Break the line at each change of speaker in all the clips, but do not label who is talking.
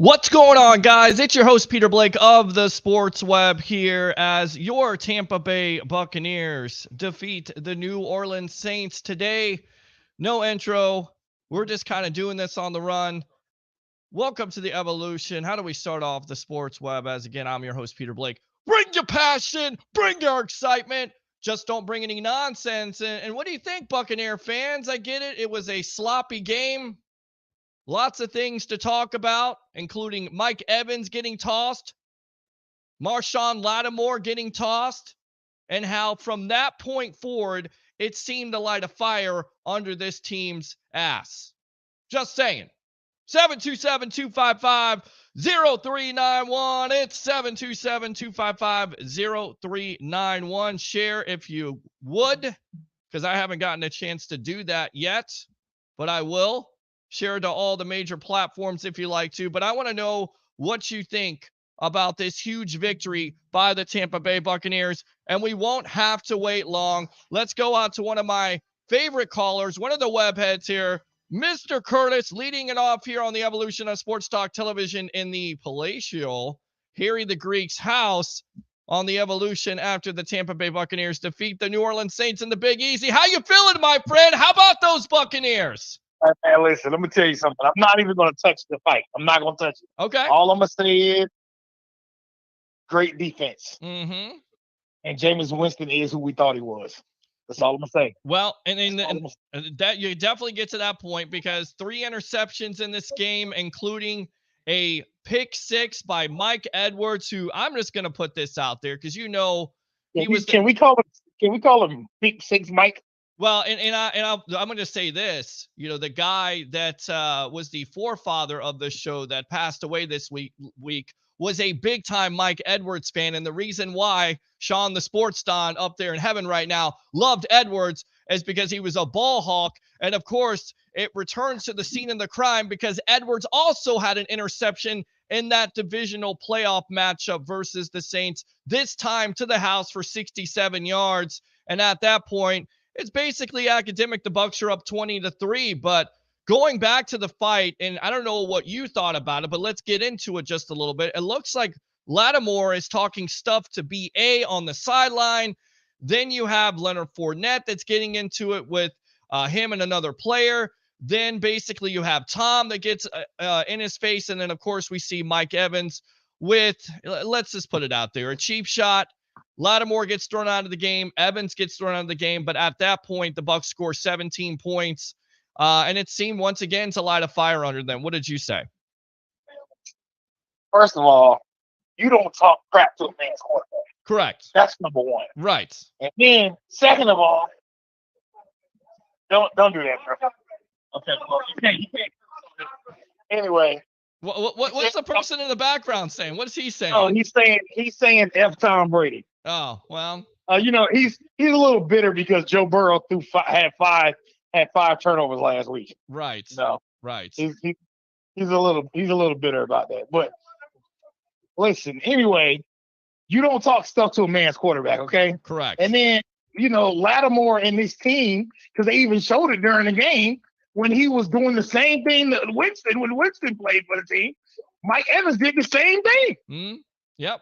What's going on, guys? It's your host, Peter Blake of the Sports Web here as your Tampa Bay Buccaneers defeat the New Orleans Saints today. No intro. We're just kind of doing this on the run. Welcome to the evolution. How do we start off the Sports Web? As again, I'm your host, Peter Blake. Bring your passion, bring your excitement. Just don't bring any nonsense. And what do you think, Buccaneer fans? I get it. It was a sloppy game. Lots of things to talk about, including Mike Evans getting tossed, Marshon Lattimore getting tossed, and how from that point forward, it seemed to light a fire under this team's ass. Just saying. 727-255-0391. It's 727-255-0391. Share if you would, because I haven't gotten a chance to do that yet, but I will. Share to all the major platforms if you like to. But I want to know what you think about this huge victory by the Tampa Bay Buccaneers. And we won't have to wait long. Let's go out to one of my favorite callers, one of the web heads here, Mr. Curtis, leading it off here on the Evolution of Sports Talk Television in the palatial Harry the Greek's house on the Evolution after the Tampa Bay Buccaneers defeat the New Orleans Saints in the Big Easy. How you feeling, my friend? How about those Buccaneers?
Hey, listen, let me tell you something. I'm not even going to touch the fight. I'm not going to touch it.
Okay.
All I'm going to say is great defense.
Mm-hmm.
And Jameis Winston is who we thought he was. That's all I'm going to say.
Well, and that you definitely get to that point because 3 interceptions in this game, including a pick 6 by Mike Edwards, who I'm just going to put this out there because he was.
Can we call him pick 6 Mike?
Well, I'm going to say this, the guy that was the forefather of the show that passed away this week was a big time Mike Edwards fan. And the reason why Sean, the sports don up there in heaven right now, loved Edwards is because he was a ball hawk. And of course, it returns to the scene of the crime because Edwards also had an interception in that divisional playoff matchup versus the Saints, this time to the house for 67 yards. And at that point, it's basically academic. The Bucs are up 20-3, but going back to the fight, and I don't know what you thought about it, but let's get into it just a little bit. It looks like Lattimore is talking stuff to BA on the sideline. Then you have Leonard Fournette that's getting into it with him and another player. Then basically you have Tom that gets in his face. And then, of course, we see Mike Evans with, let's just put it out there, a cheap shot. Lattimore gets thrown out of the game. Evans gets thrown out of the game. But at that point, the Bucs score 17 points. And it seemed once again to light a fire under them. What did you say?
First of all, you don't talk crap to a man's quarterback.
Correct.
That's number one.
Right.
And then, second of all, don't do that, bro. Okay, well, you can't. Anyway.
What's the person in the background saying? What is he saying?
Oh, he's saying F Tom Brady.
Oh, well.
He's a little bitter because Joe Burrow had five turnovers last week.
Right.
No.
Right.
He's a little bitter about that. But listen, anyway, you don't talk stuff to a man's quarterback, okay?
Correct.
And then, Lattimore and his team, because they even showed it during the game, when he was doing the same thing that when Winston played for the team, Mike Evans did the same thing.
Yep.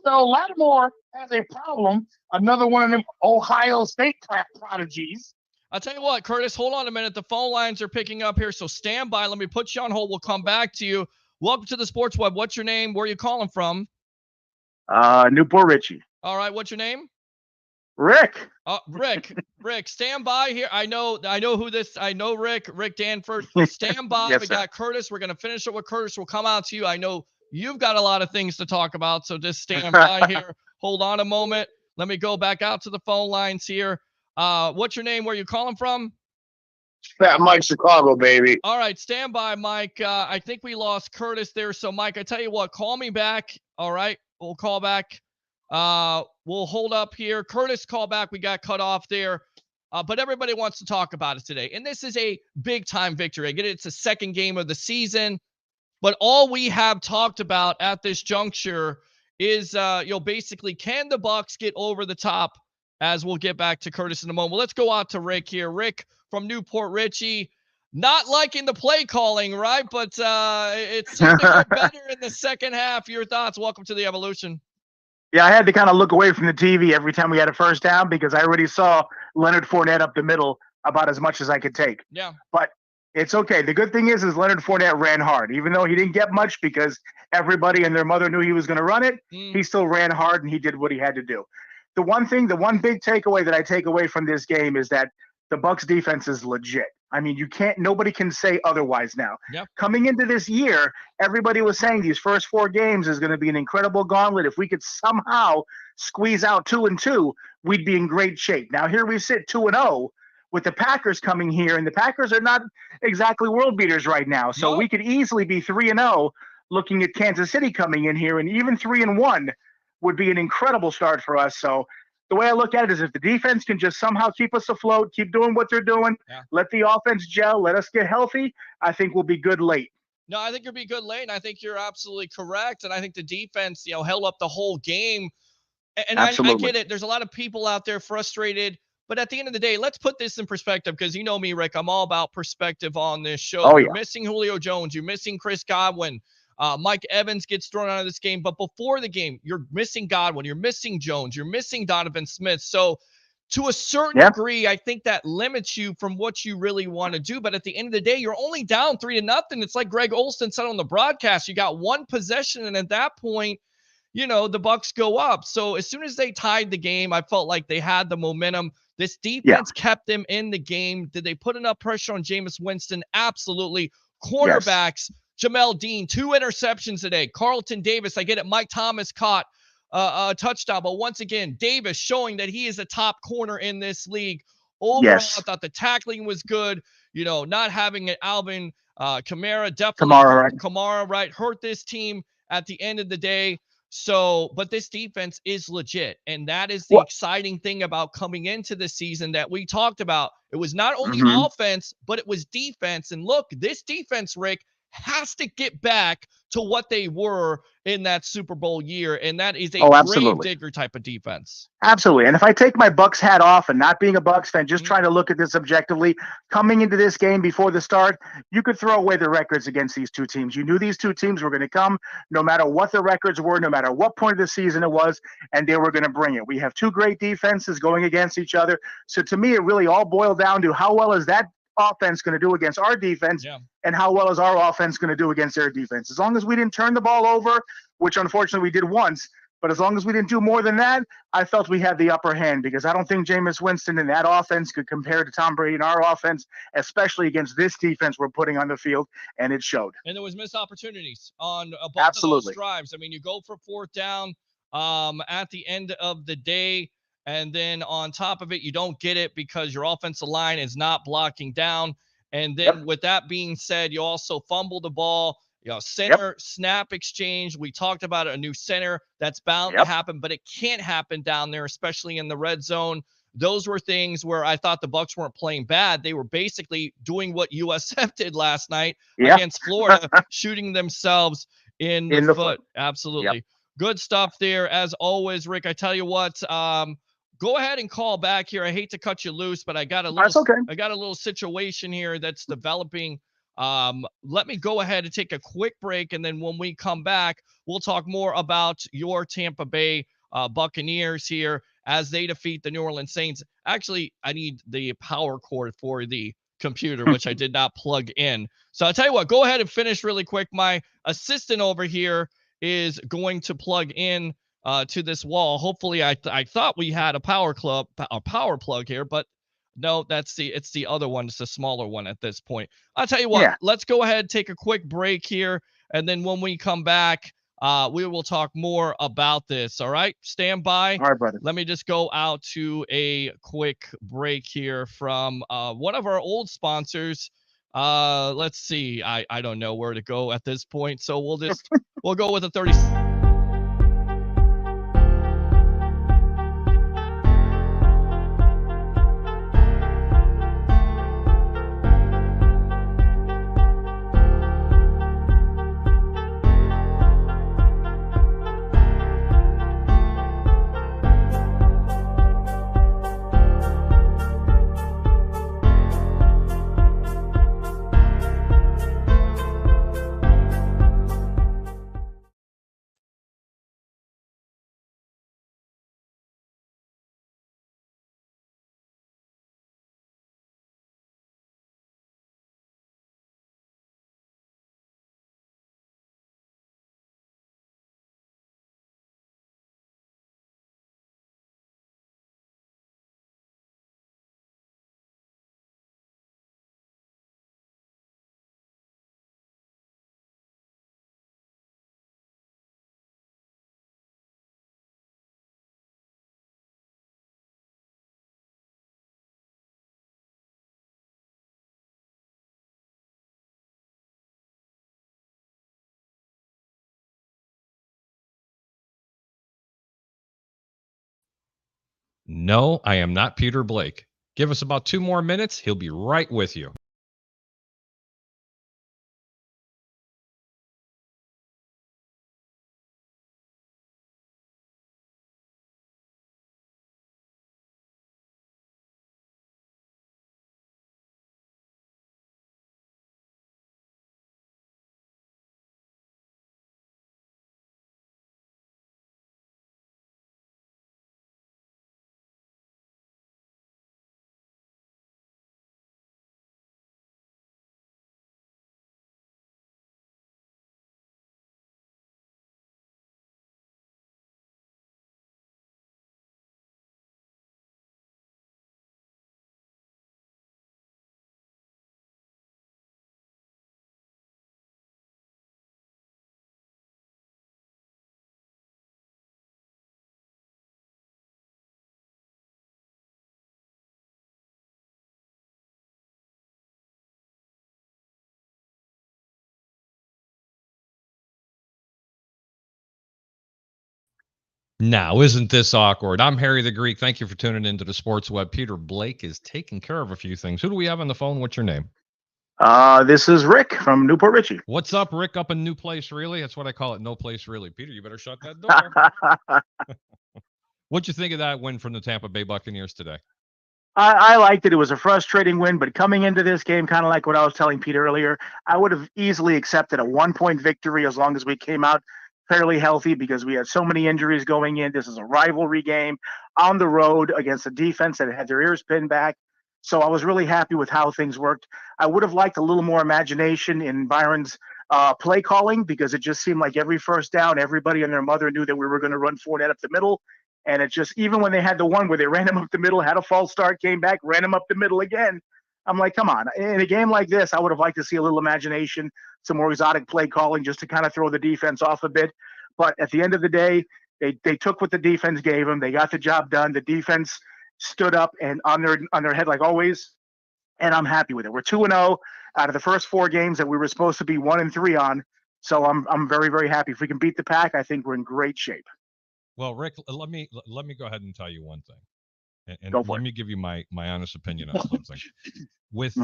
So Lattimore has a problem. Another one of them Ohio State prodigies.
I'll tell you what, Curtis, hold on a minute. The phone lines are picking up here, so stand by. Let me put you on hold. We'll come back to you. Welcome to the Sports Web. What's your name? Where are you calling from?
Newport Richie.
All right, what's your name?
Rick.
Rick, stand by here. I know who this. I know Rick Danford. Stand by.
Yes,
we
sir.
got Curtis. We're gonna finish it with Curtis. We'll come out to you. I know you've got a lot of things to talk about, so just stand by here. Hold on a moment. Let me go back out to the phone lines here. What's your name? Where you calling from?
Fat Mike, Chicago, baby.
All right, stand by, Mike. I think we lost Curtis there. So, Mike, I tell you what, call me back. All right, we'll call back. We'll hold up here. Curtis, call back. We got cut off there. But everybody wants to talk about it today. And this is a big-time victory. I get it. It's the second game of the season. But all we have talked about at this juncture is, basically, can the Bucs get over the top? As we'll get back to Curtis in a moment. Let's go out to Rick here. Rick from Newport Richie. not liking the play calling, right? But it seemed to get better in the second half. Your thoughts? Welcome to the Evolution.
Yeah, I had to kind of look away from the TV every time we had a first down because I already saw Leonard Fournette up the middle about as much as I could take.
Yeah.
But it's okay. The good thing is Leonard Fournette ran hard. Even though he didn't get much because everybody and their mother knew he was going to run it, he still ran hard and he did what he had to do. The one big takeaway that I take away from this game is that the Bucs defense is legit. I mean, nobody can say otherwise now.
Yep.
Coming into this year, everybody was saying these first 4 games is going to be an incredible gauntlet. If we could somehow squeeze out 2-2, we'd be in great shape. Now here we sit 2-0 with the Packers coming here, and the Packers are not exactly world beaters right now. So we could easily be 3-0 looking at Kansas City coming in here, and even 3-1 would be an incredible start for us. So the way I look at it is if the defense can just somehow keep us afloat, keep doing what they're doing, let the offense gel, let us get healthy, I think we'll be good late.
No, I think you'll be good late, and I think you're absolutely correct. And I think the defense, held up the whole game. And I get it. There's a lot of people out there frustrated. But at the end of the day, let's put this in perspective because you know me, Rick. I'm all about perspective on this show. You're missing Julio Jones. You're missing Chris Godwin. Mike Evans gets thrown out of this game. But before the game, you're missing Godwin. You're missing Jones. You're missing Donovan Smith. So to a certain degree, I think that limits you from what you really want to do. But at the end of the day, you're only down 3-0. It's like Greg Olsen said on the broadcast. You got one possession, and at that point, the Bucs go up. So as soon as they tied the game, I felt like they had the momentum. This defense kept them in the game. Did they put enough pressure on Jameis Winston? Absolutely. Cornerbacks, Jamel Dean, 2 interceptions today. Carlton Davis, I get it. Mike Thomas caught a touchdown. But once again, Davis showing that he is a top corner in this league. Overall, I thought the tackling was good. Not having an Alvin Kamara, definitely Kamara, right, hurt this team at the end of the day. So, but this defense is legit. And that is the exciting thing about coming into the season that we talked about. It was not only offense, but it was defense. And look, this defense, Rick, has to get back to what they were in that Super Bowl year. And that is a grave digger type of defense.
Absolutely. And if I take my Bucs hat off and not being a Bucs fan, just trying to look at this objectively, coming into this game before the start, you could throw away the records against these two teams. You knew these two teams were going to come no matter what the records were, no matter what point of the season it was, and they were going to bring it. We have 2 great defenses going against each other. So to me, it really all boiled down to how well is that offense going to do against our defense and how well is our offense going to do against their defense. As long as we didn't turn the ball over, which unfortunately we did once, but as long as we didn't do more than that, I felt we had the upper hand because I don't think Jameis Winston and that offense could compare to Tom Brady and our offense, especially against this defense we're putting on the field, and it showed.
And there was missed opportunities on both of those drives. I mean, you go for 4th down at the end of the day, and then on top of it, you don't get it because your offensive line is not blocking down. And then with that being said, you also fumble the ball. Center snap exchange. We talked about a new center. That's bound to happen, but it can't happen down there, especially in the red zone. Those were things where I thought the Bucs weren't playing bad. They were basically doing what USF did last night against Florida, shooting themselves in the foot. Absolutely. Good stuff there. As always, Rick, I tell you what, go ahead and call back here. I hate to cut you loose, but I got a little situation here that's developing. Let me go ahead and take a quick break, and then when we come back, we'll talk more about your Tampa Bay Buccaneers here as they defeat the New Orleans Saints. Actually, I need the power cord for the computer, which I did not plug in. So I'll tell you what, go ahead and finish really quick. My assistant over here is going to plug in to this wall. Hopefully, I thought we had a power plug here, but no, it's the other one. It's the smaller one at this point. I'll tell you what, let's go ahead, take a quick break here. And then when we come back, we will talk more about this. All right. Stand by.
All right, brother.
Let me just go out to a quick break here from one of our old sponsors. Let's see. I don't know where to go at this point. So we'll go with a 30.
No, I am not Peter Blake. Give us about 2 more minutes. He'll be right with you. Now, isn't this awkward? I'm Harry the Greek. Thank you for tuning into the Sports Web. Peter Blake is taking care of a few things. Who do we have on the phone? What's your name?
This is Rick from Newport Richie.
What's up, Rick? Up in New Place, really? That's what I call it. No place, really. Peter, you better shut that door. What'd you think of that win from the Tampa Bay Buccaneers today?
I liked it. It was a frustrating win, but coming into this game, kind of like what I was telling Pete earlier, I would have easily accepted a 1-point victory as long as we came out fairly healthy because we had so many injuries going in. This is a rivalry game on the road against a defense that had their ears pinned back. So I was really happy with how things worked. I would have liked a little more imagination in Byron's play calling because it just seemed like every first down, everybody and their mother knew that we were going to run Fournette up the middle. And it just, even when they had the one where they ran him up the middle, had a false start, came back, ran him up the middle again. I'm like, come on. In a game like this, I would have liked to see a little imagination, some more exotic play calling just to kind of throw the defense off a bit. But at the end of the day, they took what the defense gave them. They got the job done. The defense stood up and on their head like always. And I'm happy with it. We're 2-0 out of the first 4 games that we were supposed to be 1-3 on. So I'm very, very happy. If we can beat the Pack, I think we're in great shape.
Well, Rick, let me go ahead and tell you one thing, and
let
me give you my honest opinion on something. With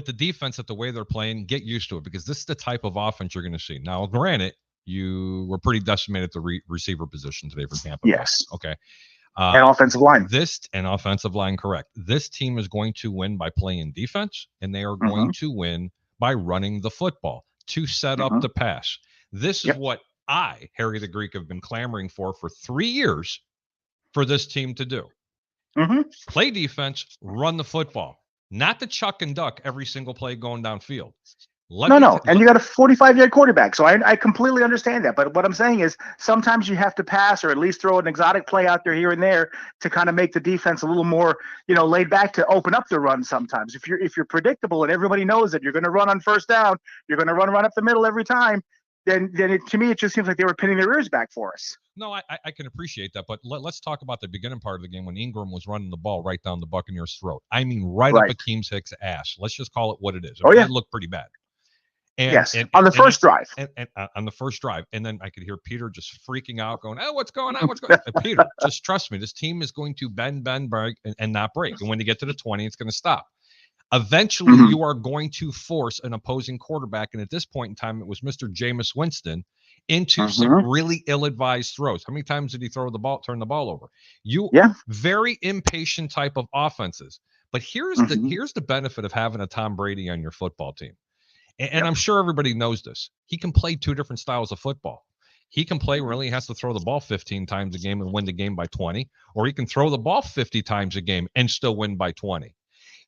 the defense at the way they're playing, get used to it because this is the type of offense you're going to see. Now, granted, you were pretty decimated at the receiver position today for Tampa.
Yes.
Okay.
And offensive line.
Offensive line, correct. This team is going to win by playing defense, and they are going to win by running the football to set up the pass. This is what I, Harry the Greek, have been clamoring for 3 years for this team to do. Play defense, run the football, not the chuck and duck every single play going downfield.
And you got a 45-yard quarterback, so I completely understand that. But what I'm saying is sometimes you have to pass or at least throw an exotic play out there here and there to kind of make the defense a little more, laid back to open up the run sometimes. If you're predictable and everybody knows that you're going to run on first down, you're going to run up the middle every time, then to me it just seems like they were pinning their ears back for us.
No, I can appreciate that, but let's talk about the beginning part of the game when Ingram was running the ball right down the Buccaneers' throat. I mean, right up Akeem Hicks' ass. Let's just call it what it is. It looked pretty bad.
On the first drive.
And on the first drive. And then I could hear Peter just freaking out, going, "Oh, what's going on? What's going on?" Peter, just trust me. This team is going to bend, break, and not break. And when you get to the 20, it's going to stop. Eventually, you are going to force an opposing quarterback. And at this point in time, it was Mr. Jameis Winston into some really ill-advised throws. How many times did he turn the ball over? Very impatient type of offenses. But here's the benefit of having a Tom Brady on your football team. And I'm sure everybody knows this. He can play 2 different styles of football. He can play where he has to throw the ball 15 times a game and win the game by 20, or he can throw the ball 50 times a game and still win by 20.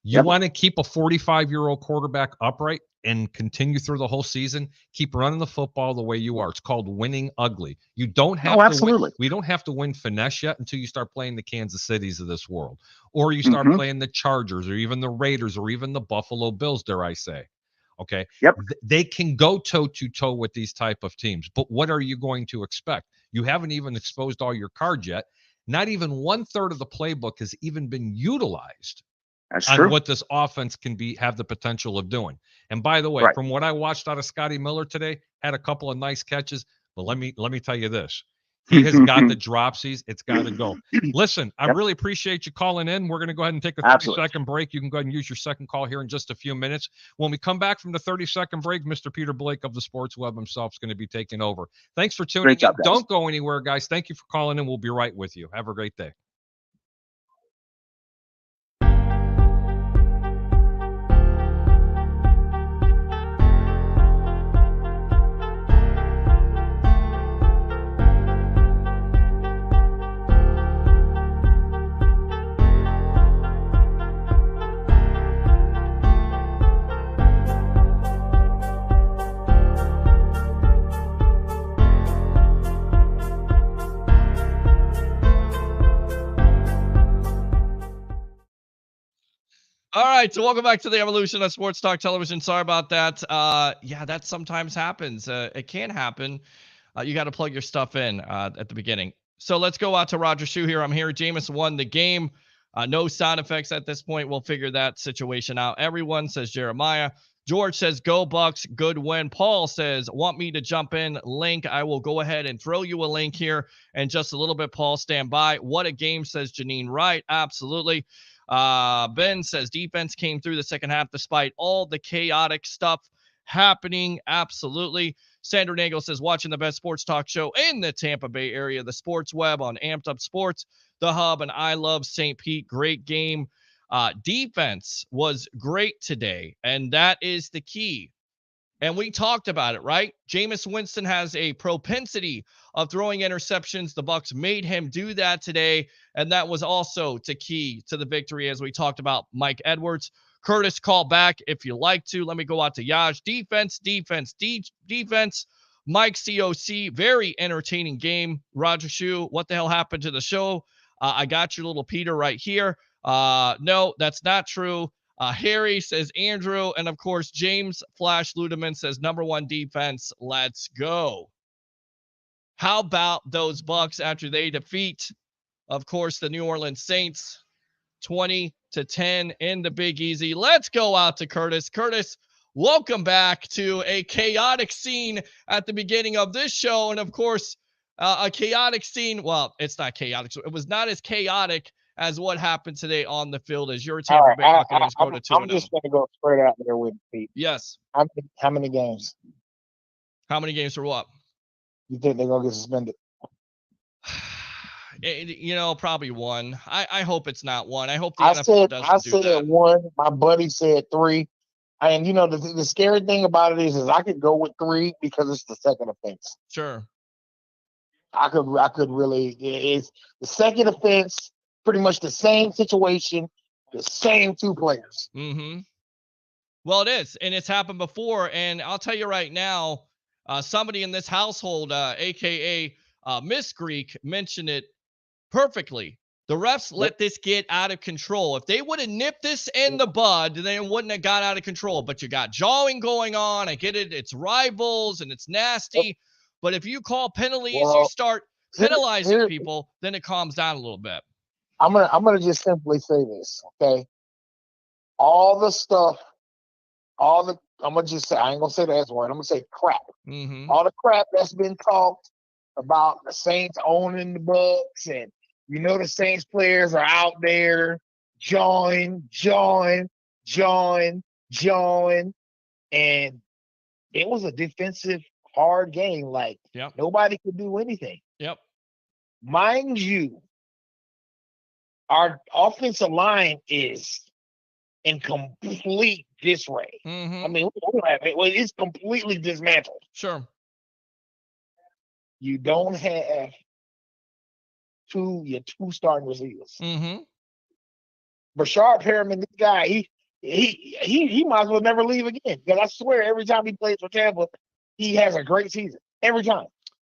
You want to keep a 45-year-old quarterback upright and continue through the whole season, keep running the football the way you are. It's called winning ugly. You don't have to win. We don't have to win finesse yet until you start playing the Kansas Cities of this world, or you start playing the Chargers or even the Raiders or even the Buffalo Bills, dare I say. Okay. They can go toe-to-toe with these type of teams, but what are you going to expect? You haven't even exposed all your cards yet. Not even 1/3 of the playbook has even been utilized on what this offense can have the potential of doing. And by the way, from what I watched out of Scotty Miller today, had a couple of nice catches, but let me tell you this. He has got the dropsies. It's got to go. Listen, I really appreciate you calling in. We're going to go ahead and take a 30-second break. You can go ahead and use your second call here in just a few minutes. When we come back from the 30-second break, Mr. Peter Blake of the Sports Web himself is going to be taking over. Thanks for tuning in. Don't go anywhere, guys. Thank you for calling in. We'll be right with you. Have a great day.
All right, so welcome back to the evolution of Sports Talk Television. Sorry about that. Yeah, that sometimes happens. It can happen. You got to plug your stuff in at the beginning. So let's go out to Roger Shue here. I'm here. Jameis won the game. No sound effects at this point. We'll figure that situation out. Everyone says Jeremiah. George says, go Bucs, good win. Paul says, want me to jump in? Link, I will go ahead and throw you a link here in just a little bit. Paul, stand by. What a game, says Janine Wright. Absolutely. Ben says, defense came through the second half despite all the chaotic stuff happening. Absolutely. Sandra Nagel says, watching the best sports talk show in the Tampa Bay area, the Sports Web on Amped Up Sports, The Hub, and I Love St. Pete. Great game. Defense was great today, and that is the key. And we talked about it, right? Jameis Winston has a propensity of throwing interceptions. The Bucs made him do that today, and that was also the key to the victory, as we talked about Mike Edwards. Curtis, call back if you like to. Let me go out to Yaj. Defense. Mike COC, very entertaining game. Roger Shue, what the hell happened to the show? I got your little Peter right here. No, that's not true. Harry says Andrew, and of course James Flash Ludeman says number one defense. Let's go. How about those Bucs after they defeat, of course, the New Orleans Saints 20-10 in the Big Easy? Let's go out to Curtis. Curtis, welcome back to a chaotic scene at the beginning of this show, and of course, a chaotic scene. Well, it's not chaotic. So it was not as chaotic as what happened today on the field as your Tampa Bay Buccaneers go to 2-0.
I'm just going to go straight out there with Pete.
Yes.
How many games?
How many games for what?
You think they're going to get suspended?
Probably one. I hope it's not one. I hope the
NFL
doesn't do that.
I said one. My buddy said 3. And, the scary thing about it is I could go with 3 because it's the second offense.
Sure.
I could really. It's the second offense. Pretty much the same situation, the same 2 players.
Mm-hmm. Well, it is, and it's happened before. And I'll tell you right now, somebody in this household, a.k.a. Miss Greek, mentioned it perfectly. The refs let this get out of control. If they would have nipped this in the bud, then it wouldn't have got out of control. But you got jawing going on. I get it. It's rivals, and it's nasty. But if you call penalties, you start penalizing people, then it calms down a little bit.
I'm gonna just simply say this, okay? All the stuff, I'm gonna just say, I ain't gonna say the S word. I'm gonna say crap.
Mm-hmm.
All the crap that's been talked about the Saints owning the Bucs, and the Saints players are out there jawing, and it was a defensive hard game. Like nobody could do anything.
Yep.
Mind you, our offensive line is in complete disarray.
Mm-hmm.
I mean, it's completely dismantled.
Sure.
You don't have your 2 starting receivers.
Mm-hmm.
Brashard Perriman, this guy, he might as well never leave again. Because I swear, every time he plays for Tampa, he has a great season. Every time.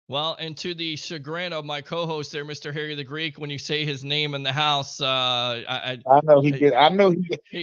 Well, and to the chagrin of my co-host there, Mr. Harry the Greek, when you say his name in the house, I know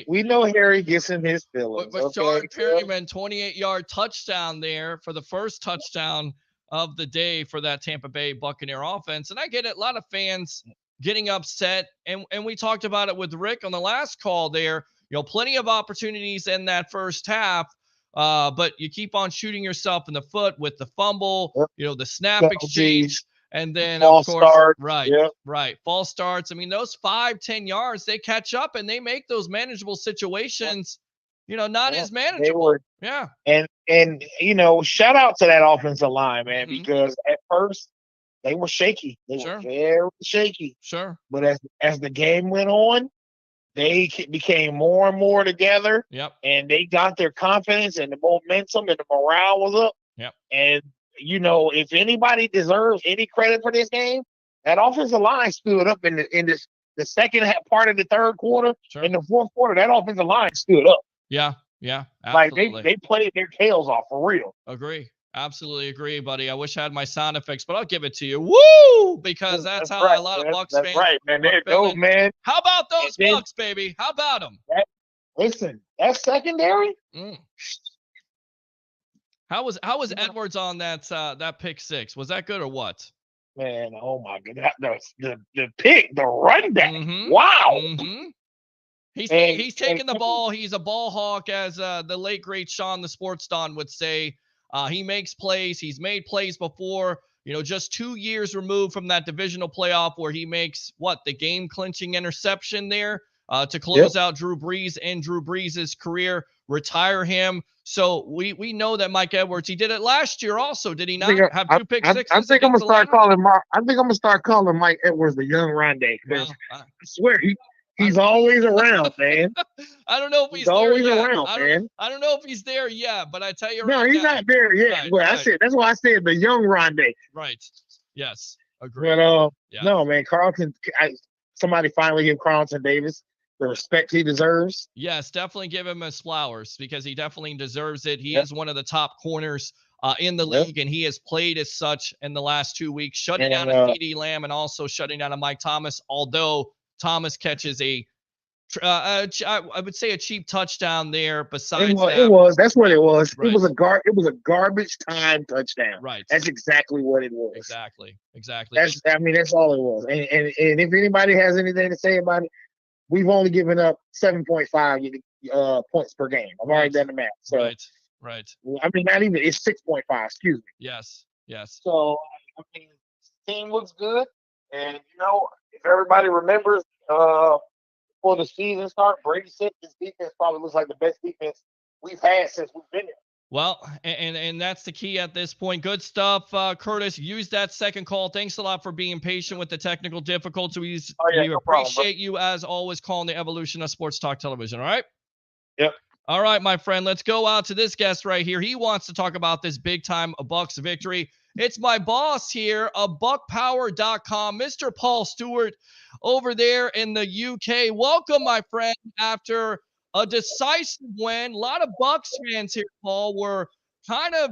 we know Harry gets in his feelings.
But Brashard Perriman, 28-yard touchdown there for the first touchdown of the day for that Tampa Bay Buccaneer offense. And I get it, a lot of fans getting upset, and we talked about it with Rick on the last call there. Plenty of opportunities in that first half. But you keep on shooting yourself in the foot with the fumble, the snap exchange, And then,
false
of course,
start.
right,
Yeah.
right. False starts. I mean, those 5-10 yards, they catch up and they make those manageable situations, not
Yeah,
as
they
manageable.
were,
Yeah.
and shout out to that offensive line, man,
Mhm.
because at first they were shaky. They were
Sure.
very shaky.
Sure.
But as the game went on, they became more and more together,
Yep.
and they got their confidence and the momentum and the morale was up.
Yep.
And if anybody deserves any credit for this game, that offensive line stood up in the second part of the third quarter.
Sure.
In the fourth quarter, that offensive line stood up.
Yeah. Yeah.
Like
Absolutely.
they played their tails off for real.
Agree. Absolutely agree, buddy. I wish I had my sound effects, but I'll give it to you. Woo! Because that's how
right,
a lot
man.
of Bucs
That's
fans
right, man. There
are
you go,
feeling.
man.
How about
And
those
then,
Bucs, baby? How about them?
listen, that secondary.
How was Edwards on that pick six? Was that good or what?
Man, oh my god, the pick, the rundown.
Mhm.
Wow.
Mhm. He's
And
taking the ball. He's a ball hawk, as the late great Sean the Sports Don would say. He makes plays. He's made plays before. Just 2 years removed from that divisional playoff where he makes the game clinching interception there to close out Drew Brees and Drew Brees' career, retire him. So we know that Mike Edwards, he did it last year also, did he not? Have 2 pick sixes?
I think I'm gonna start calling Mike Edwards the young Rondé.
Well,
I swear he's always around, man.
I don't know if
He's
there
always
yet.
around, man.
I don't know if he's there yet, but I tell you
No,
right
he's
now.
not there yet.
Right,
But
right.
that's why I said the young Rondé.
Right. Yes. Agree.
But
Yeah.
no, man, Carlton. Somebody finally give Carlton Davis the respect he deserves.
Yes, definitely give him his flowers because he definitely deserves it. He is one of the top corners in the league, and he has played as such in the last 2 weeks, shutting down a CeeDee Lamb and also shutting down a Mike Thomas, although Thomas catches I would say a cheap touchdown there. Besides
it was. That's what it was.
Right.
It was a garbage time touchdown.
Right.
That's exactly what it was.
Exactly.
That's all it was. And if anybody has anything to say about it, we've only given up 7.5 points per game. I've already done the math. So
right.
I mean, not even. It's 6.5. Excuse me.
Yes.
So I mean, the team looks good, and if everybody remembers, before the season starts, Brady said this defense probably looks like the best defense we've had since we've been here.
Well, and that's the key at this point. Good stuff, Curtis. Use that second call. Thanks a lot for being patient with the technical difficulties. We appreciate you, as always, calling the evolution of sports talk television. All right?
Yep.
All right, my friend. Let's go out to this guest right here. He wants to talk about this big-time Bucs victory. It's my boss here of BuckPower.com, Mr. Paul Stewart, over there in the UK. Welcome, my friend, after a decisive win. A lot of Bucs fans here, Paul, were kind of,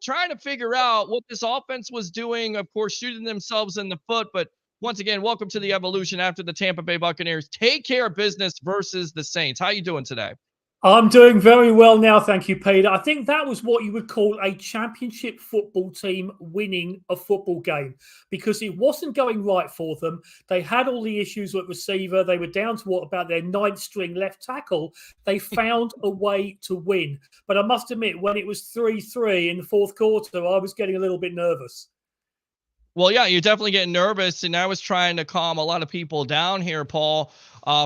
trying to figure out what this offense was doing, of course, shooting themselves in the foot. But once again, welcome to the evolution after the Tampa Bay Buccaneers take care of business versus the Saints. How you doing today?
I'm doing very well now, thank you, Peter. I think that was what you would call a championship football team winning a football game, because it wasn't going right for them. They had all the issues at receiver. They were down to about their 9th string left tackle. They found a way to win. But I must admit, when it was 3-3 in the fourth quarter, I was getting a little bit nervous.
Well, yeah, you're definitely getting nervous, and I was trying to calm a lot of people down here, Paul,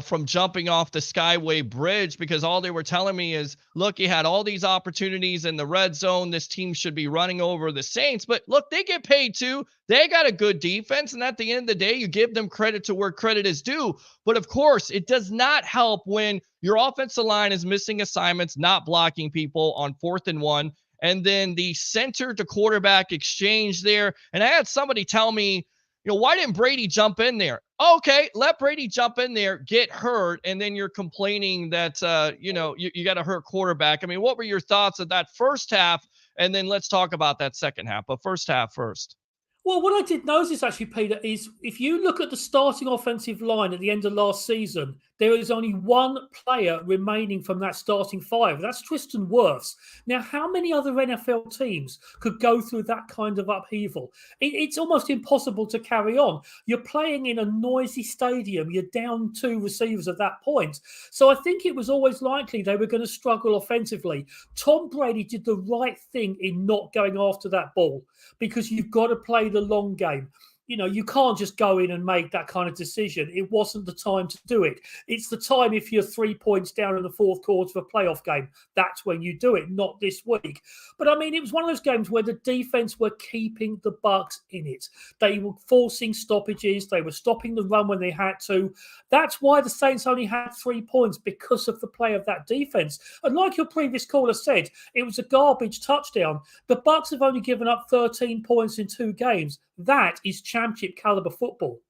from jumping off the Skyway Bridge, because all they were telling me is, look, you had all these opportunities in the red zone. This team should be running over the Saints. But look, they get paid too. They got a good defense, and at the end of the day, you give them credit to where credit is due. But of course, it does not help when your offensive line is missing assignments, not blocking people on 4th and 1. And then the center to quarterback exchange there. And I had somebody tell me, why didn't Brady jump in there? Okay, let Brady jump in there, get hurt, and then you're complaining that, you got to hurt quarterback. I mean, what were your thoughts of that first half? And then let's talk about that second half, but first half first.
Well, what I did notice, actually, Peter, is if you look at the starting offensive line at the end of last season, there is only one player remaining from that starting 5. That's Tristan Wirfs. Now, how many other NFL teams could go through that kind of upheaval? It's almost impossible to carry on. You're playing in a noisy stadium. You're down 2 receivers at that point. So I think it was always likely they were going to struggle offensively. Tom Brady did the right thing in not going after that ball, because you've got to play the long game. You can't just go in and make that kind of decision. It wasn't the time to do it. It's the time if you're 3 points down in the fourth quarter of a playoff game. That's when you do it, not this week. But I mean, it was one of those games where the defense were keeping the Bucs in it. They were forcing stoppages. They were stopping the run when they had to. That's why the Saints only had 3 points, because of the play of that defense. And like your previous caller said, it was a garbage touchdown. The Bucs have only given up 13 points in 2 games. That is championship caliber football.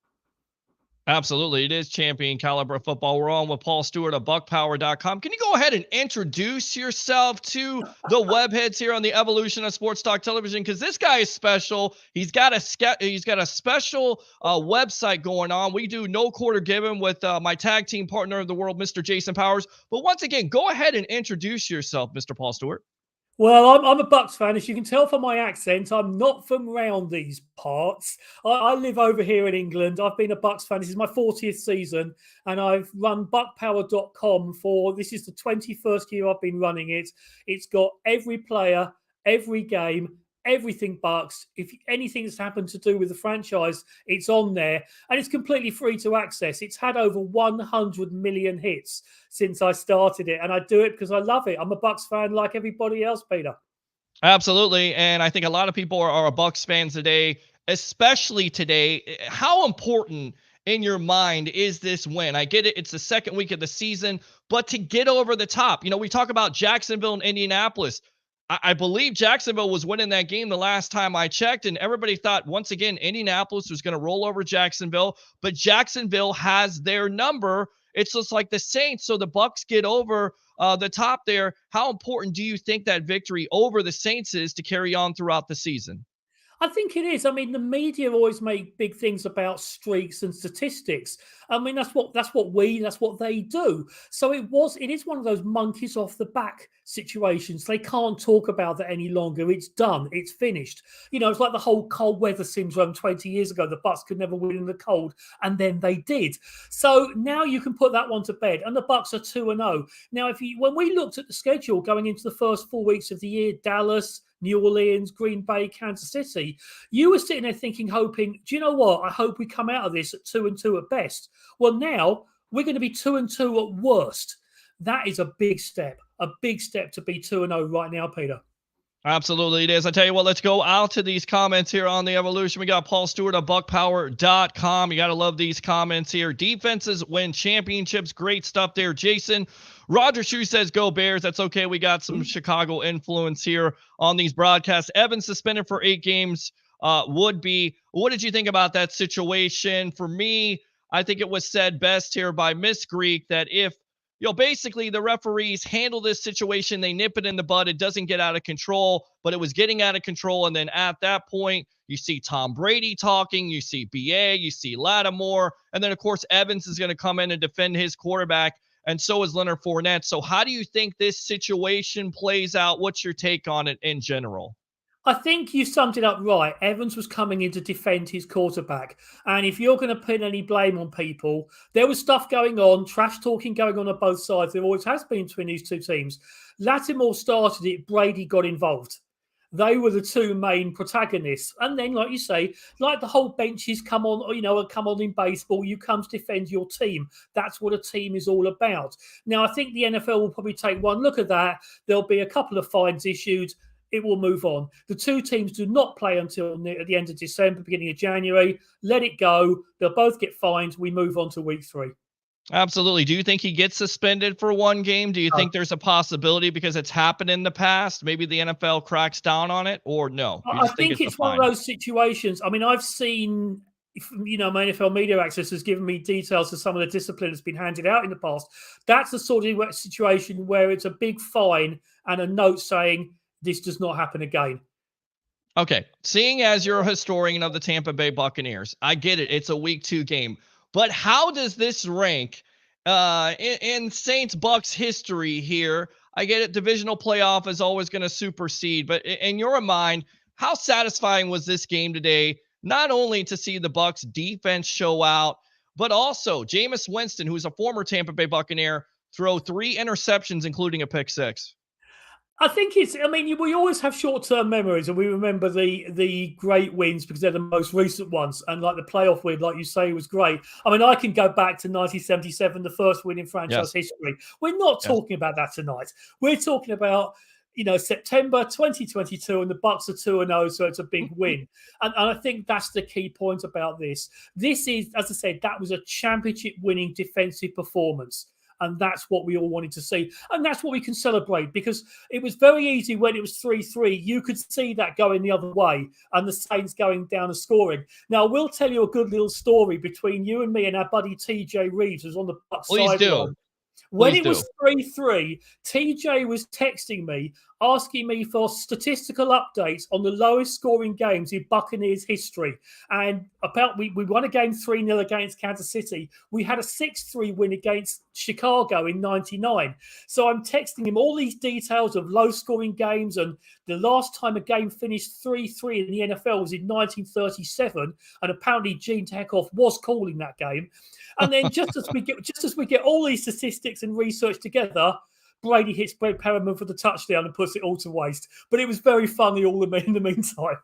Absolutely. It is champion caliber football. We're on with Paul Stewart of buckpower.com. Can you go ahead and introduce yourself to the webheads here on the evolution of sports talk television? Because this guy is special. He's got a special website going on. We do No Quarter Given with my tag team partner of the world, Mr. Jason Powers. But once again, go ahead and introduce yourself, Mr. Paul Stewart.
Well, I'm a Bucs fan. As you can tell from my accent, I'm not from round these parts. I live over here in England. I've been a Bucs fan. This is my 40th season, and I've run buckpower.com this is the 21st year I've been running it. It's got every player, every game, everything Bucs. If anything's happened to do with the franchise, it's on there, and it's completely free to access. It's had over 100 million hits since I started it, and I do it because I love it. I'm a Bucs fan like everybody else, Peter.
Absolutely, and I think a lot of people are Bucs fans today, especially today. How important in your mind is this win? I get it. It's the second week of the season, but to get over the top, we talk about Jacksonville and Indianapolis. I believe Jacksonville was winning that game the last time I checked, and everybody thought, once again, Indianapolis was going to roll over Jacksonville, but Jacksonville has their number. It's just like the Saints, so the Bucs get over the top there. How important do you think that victory over the Saints is to carry on throughout the season?
I think it is. I mean, the media always make big things about streaks and statistics. I mean, that's what they do. So it is one of those monkeys off the back situations. They can't talk about that any longer. It's done. It's finished. It's like the whole cold weather syndrome 20 years ago. The Bucs could never win in the cold, and then they did. So now you can put that one to bed. And the Bucs are 2-0. Now, when we looked at the schedule going into the first 4 weeks of the year, Dallas, New Orleans, Green Bay, Kansas City, you were sitting there thinking, hoping, do you know what? I hope we come out of this at 2-2 at best. Well, now we're going to be 2-2 at worst. That is a big step to be 2-0 right now, Peter.
Absolutely, it is. I tell you what, let's go out to these comments here on the Evolution. We got Paul Stewart of buckpower.com. You got to love these comments here. Defenses win championships. Great stuff there, Jason. Roger Shue says, go Bears. That's okay. We got some Chicago influence here on these broadcasts. Evans suspended for 8 games would be. What did you think about that situation? For me, I think it was said best here by Miss Greek that if basically the referees handle this situation, they nip it in the bud, it doesn't get out of control, but it was getting out of control. And then at that point, you see Tom Brady talking, you see BA, you see Lattimore, and then of course Evans is going to come in and defend his quarterback, and so is Leonard Fournette. So how do you think this situation plays out? What's your take on it in general?
I think you summed it up right. Evans was coming in to defend his quarterback. And if you're going to put any blame on people, there was stuff going on, trash talking going on both sides. There always has been between these two teams. Lattimore started it. Brady got involved. They were the two main protagonists. And then, like you say, like the whole benches come on in baseball, you come to defend your team. That's what a team is all about. Now, I think the NFL will probably take one look at that. There'll be a couple of fines issued. It will move on. The two teams do not play until at the end of December, beginning of January. Let it go. They'll both get fined. We move on to week 3.
Absolutely. Do you think he gets suspended for 1 game? Do you think there's a possibility because it's happened in the past? Maybe the NFL cracks down on it, or no?
I think it's one of those situations. I mean, I've seen, my NFL media access has given me details of some of the discipline that's been handed out in the past. That's the sort of situation where it's a big fine and a note saying, this does not happen again.
Okay. Seeing as you're a historian of the Tampa Bay Buccaneers, I get it. It's a week 2 game. But how does this rank in Saints Bucs history here? I get it. Divisional playoff is always going to supersede. But in your mind, how satisfying was this game today? Not only to see the Bucs defense show out, but also Jameis Winston, who's a former Tampa Bay Buccaneer, throw 3 interceptions, including a pick 6.
I think it's. I mean, we always have short-term memories, and we remember the great wins because they're the most recent ones. And like the playoff win, like you say, was great. I mean, I can go back to 1977, the first win in franchise history. We're not talking about that tonight. We're talking about September 2022, and the Bucs are 2-0, so it's a big win. And I think that's the key point about this. This is, as I said, that was a championship-winning defensive performance. And that's what we all wanted to see. And that's what we can celebrate, because it was very easy when it was 3-3. You could see that going the other way and the Saints going down and scoring. Now, we'll tell you a good little story between you and me and our buddy TJ Reeves, who's on the Bucs sideline. When it was 3-3, TJ was texting me, asking me for statistical updates on the lowest scoring games in Buccaneers history. And we won a game 3-0 against Kansas City. We had a 6-3 win against Chicago in 99. So I'm texting him all these details of low scoring games. And the last time a game finished 3-3 in the NFL was in 1937. And apparently Gene Tekoff was calling that game. And then just as we get all these statistics and research together, Brady hits Brett Perriman for the touchdown and puts it all to waste. But it was very funny in the meantime.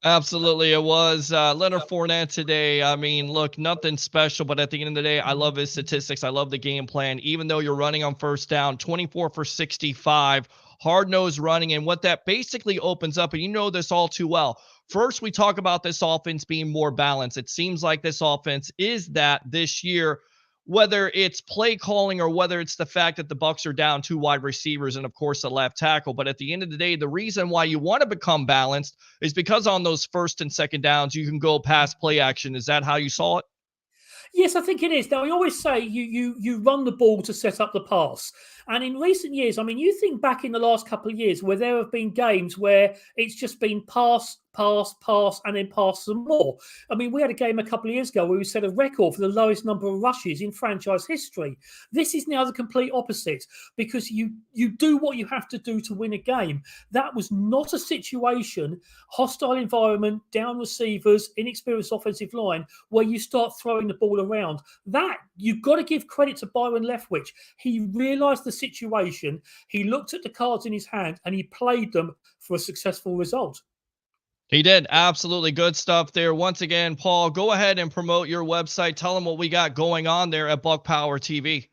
Absolutely, it was. Leonard Fournette today, I mean, look, nothing special, but at the end of the day, I love his statistics. I love the game plan. Even though you're running on first down, 24 for 65, hard-nosed running, and what that basically opens up, and you know this all too well. First, we talk about this offense being more balanced. It seems like this offense is that this year, whether it's play calling or whether it's the fact that the Bucs are down 2 wide receivers and, of course, a left tackle. But at the end of the day, the reason why you want to become balanced is because on those first and second downs, you can go past play action. Is that how you saw it?
Yes, I think it is. Now, we always say you run the ball to set up the pass. And in recent years, I mean, you think back in the last couple of years where there have been games where it's just been pass, and then pass some more. I mean, we had a game a couple of years ago where we set a record for the lowest number of rushes in franchise history. This is now the complete opposite, because you do what you have to do to win a game. That was not a situation, hostile environment, down receivers, inexperienced offensive line, where you start throwing the ball around. That, you've got to give credit to Byron Leftwich. He realised the situation, he looked at the cards in his hand, and he played them for a successful result.
He did. Absolutely good stuff there. Once again, Paul, go ahead and promote your website. Tell them what we got going on there at Buck Power TV.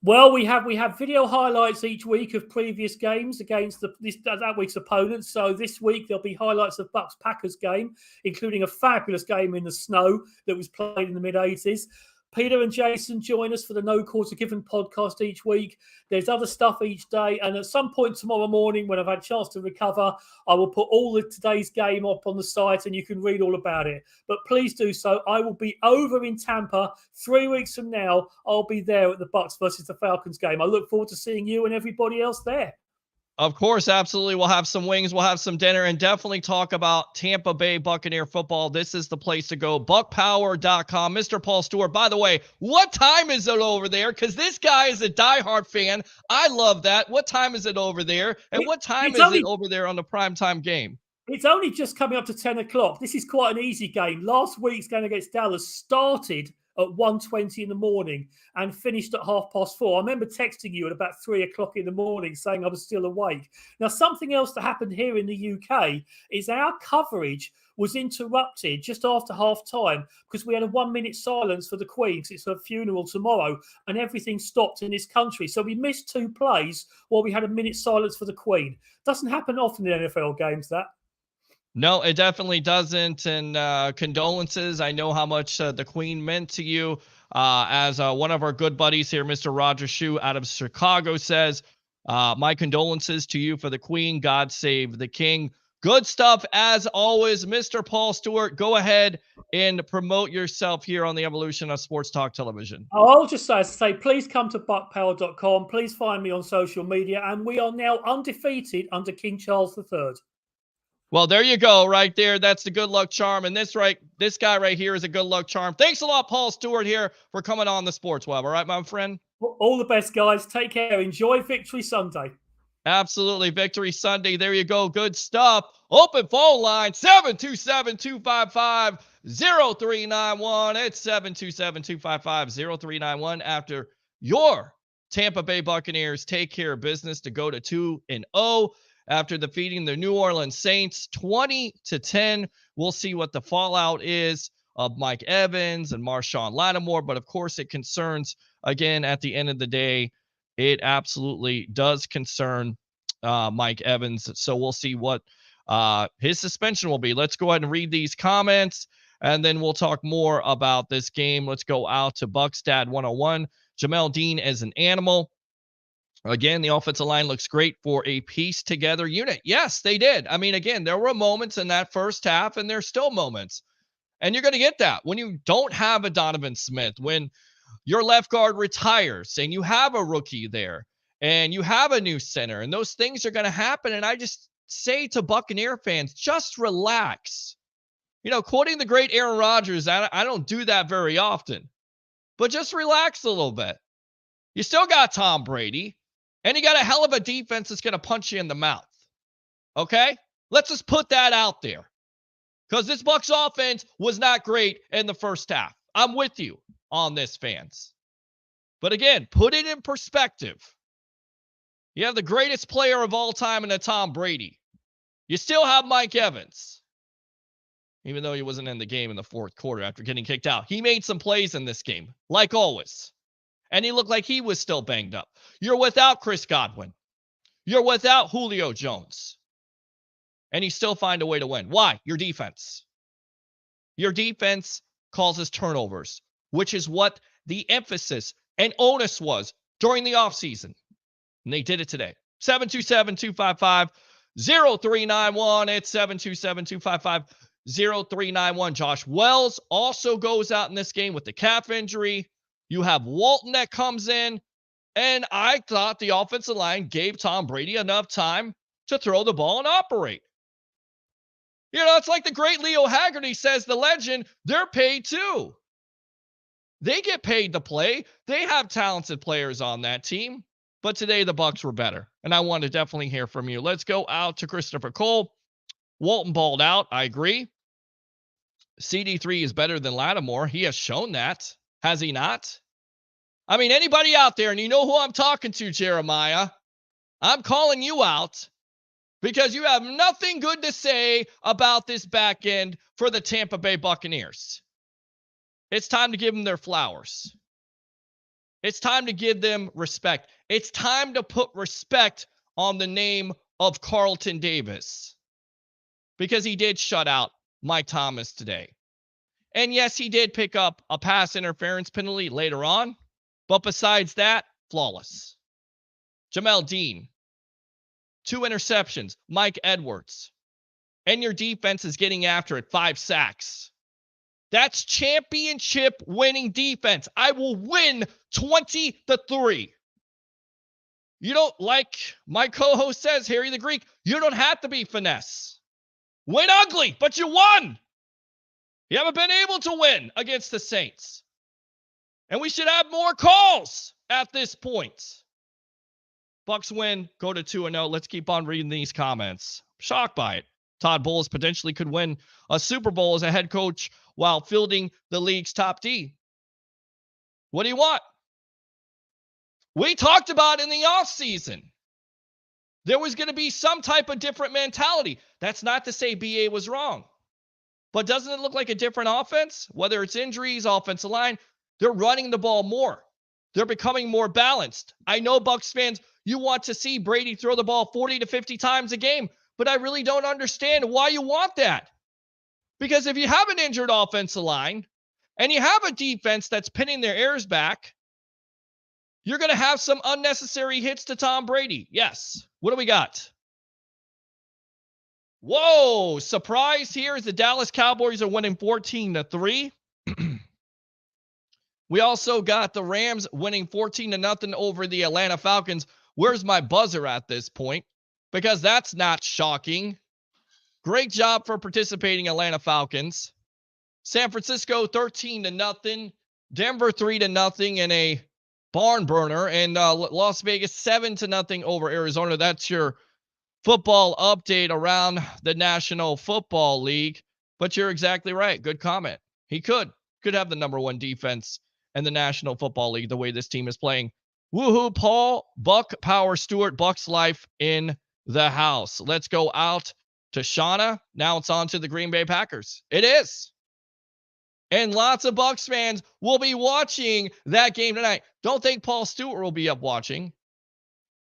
Well, we have video highlights each week of previous games against that week's opponents. So this week there'll be highlights of Bucs Packers game, including a fabulous game in the snow that was played in the mid-80s. Peter and Jason join us for the No Quarter Given podcast each week. There's other stuff each day. And at some point tomorrow morning, when I've had a chance to recover, I will put all of today's game up on the site and you can read all about it. But please do so. I will be over in Tampa 3 weeks from now. I'll be there at the Bucs versus the Falcons game. I look forward to seeing you and everybody else there.
Of course, absolutely. We'll have some wings, we'll have some dinner, and definitely talk about Tampa Bay Buccaneer football. This is the place to go. BuckPower.com. Mr. Paul Stewart, by the way, what time is it over there? Because this guy is a diehard fan. I love that. What time is it over there? And what time is it over there on the primetime game?
It's only just coming up to 10 o'clock. This is quite an easy game. Last week's game against Dallas started at 1:20 in the morning and finished at 4:30. I remember texting you at about 3 o'clock in the morning saying I was still awake. Now, something else that happened here in the UK is our coverage was interrupted just after half time because we had a 1 minute silence for the Queen because it's her funeral tomorrow and everything stopped in this country. So we missed 2 plays while we had a minute silence for the Queen. Doesn't happen often in NFL games, that.
No, it definitely doesn't. And condolences. I know how much the Queen meant to you. As one of our good buddies here, Mr. Roger Shue out of Chicago says, my condolences to you for the Queen. God save the King. Good stuff as always. Mr. Paul Stewart, go ahead and promote yourself here on the Evolution of Sports Talk Television.
I'll just say, please come to buckpower.com. Please find me on social media. And we are now undefeated under King Charles III.
Well, there you go, right there. That's the good luck charm. And this guy right here is a good luck charm. Thanks a lot, Paul Stewart, here for coming on the Sports Web. All right, my friend?
All the best, guys. Take care. Enjoy Victory Sunday.
Absolutely. Victory Sunday. There you go. Good stuff. Open phone line, 727-255-0391. It's 727-255-0391 after your Tampa Bay Buccaneers take care of business to go to 2-0 after defeating the New Orleans Saints 20-10. We'll see what the fallout is of Mike Evans and Marshawn Lattimore, but of course it concerns, again, at the end of the day, it absolutely does concern Mike Evans. So we'll see what his suspension will be. Let's go ahead and read these comments, and then we'll talk more about this game. Let's go out to Bucs Dad 101. Jamel Dean as an animal. Again, the offensive line looks great for a piece together unit. Yes, they did. I mean, again, there were moments in that first half, and there's still moments. And you're going to get that when you don't have a Donovan Smith, when your left guard retires and you have a rookie there and you have a new center, and those things are going to happen. And I just say to Buccaneer fans, just relax. You know, quoting the great Aaron Rodgers, I don't do that very often, but just relax a little bit. You still got Tom Brady, and you got a hell of a defense that's going to punch you in the mouth. Okay? Let's just put that out there. Because this Bucs offense was not great in the first half. I'm with you on this, fans. But again, put it in perspective. You have the greatest player of all time in a Tom Brady. You still have Mike Evans. Even though he wasn't in the game in the fourth quarter after getting kicked out. He made some plays in this game, like always. And he looked like he was still banged up. You're without Chris Godwin. You're without Julio Jones. And you still find a way to win. Why? Your defense. Your defense causes turnovers, which is what the emphasis and onus was during the offseason. And they did it today. 727-255-0391. It's 727-255-0391. Josh Wells also goes out in this game with the calf injury. You have Walton that comes in. And I thought the offensive line gave Tom Brady enough time to throw the ball and operate. You know, it's like the great Leo Haggerty says, the legend, they're paid too. They get paid to play. They have talented players on that team. But today the Bucs were better. And I want to definitely hear from you. Let's go out to Christopher Cole. Walton balled out. I agree. CD3 is better than Lattimore. He has shown that. Has he not? I mean, anybody out there, and you know who I'm talking to, Jeremiah. I'm calling you out. Because you have nothing good to say about this back end for the Tampa Bay Buccaneers. It's time to give them their flowers. It's time to give them respect. It's time to put respect on the name of Carlton Davis. Because he did shut out Mike Thomas today. And yes, he did pick up a pass interference penalty later on. But besides that, flawless. Jamel Dean. 2 interceptions, Mike Edwards. And your defense is getting after it, 5 sacks. That's championship winning defense. I will win 20-3. You don't, like my co-host says, Harry the Greek, you don't have to be finesse. Win ugly, but you won. You haven't been able to win against the Saints. And we should have more calls at this point. Bucs win, go to 2-0. Let's keep on reading these comments. Shocked by it. Todd Bowles potentially could win a Super Bowl as a head coach while fielding the league's top D. What do you want? We talked about in the offseason. There was going to be some type of different mentality. That's not to say BA was wrong. But doesn't it look like a different offense? Whether it's injuries, offensive line, they're running the ball more. They're becoming more balanced. I know Bucs fans, you want to see Brady throw the ball 40 to 50 times a game, but I really don't understand why you want that. Because if you have an injured offensive line and you have a defense that's pinning their ears back, you're going to have some unnecessary hits to Tom Brady. Yes. What do we got? Whoa, surprise here is the Dallas Cowboys are winning 14-3. We also got the Rams winning 14-0 over the Atlanta Falcons. Where's my buzzer at this point? Because that's not shocking. Great job for participating Atlanta Falcons. San Francisco 13-0. Denver 3-0 in a barn burner. And Las Vegas 7-0 over Arizona. That's your football update around the National Football League. But you're exactly right. Good comment. He could have the number 1 defense in the National Football League the way this team is playing Woohoo, Paul, Buck Power Stewart, Bucks Life in the house. Let's go out to Shauna. Now it's on to the Green Bay Packers. It is. And lots of Bucs fans will be watching that game tonight. Don't think Paul Stewart will be up watching.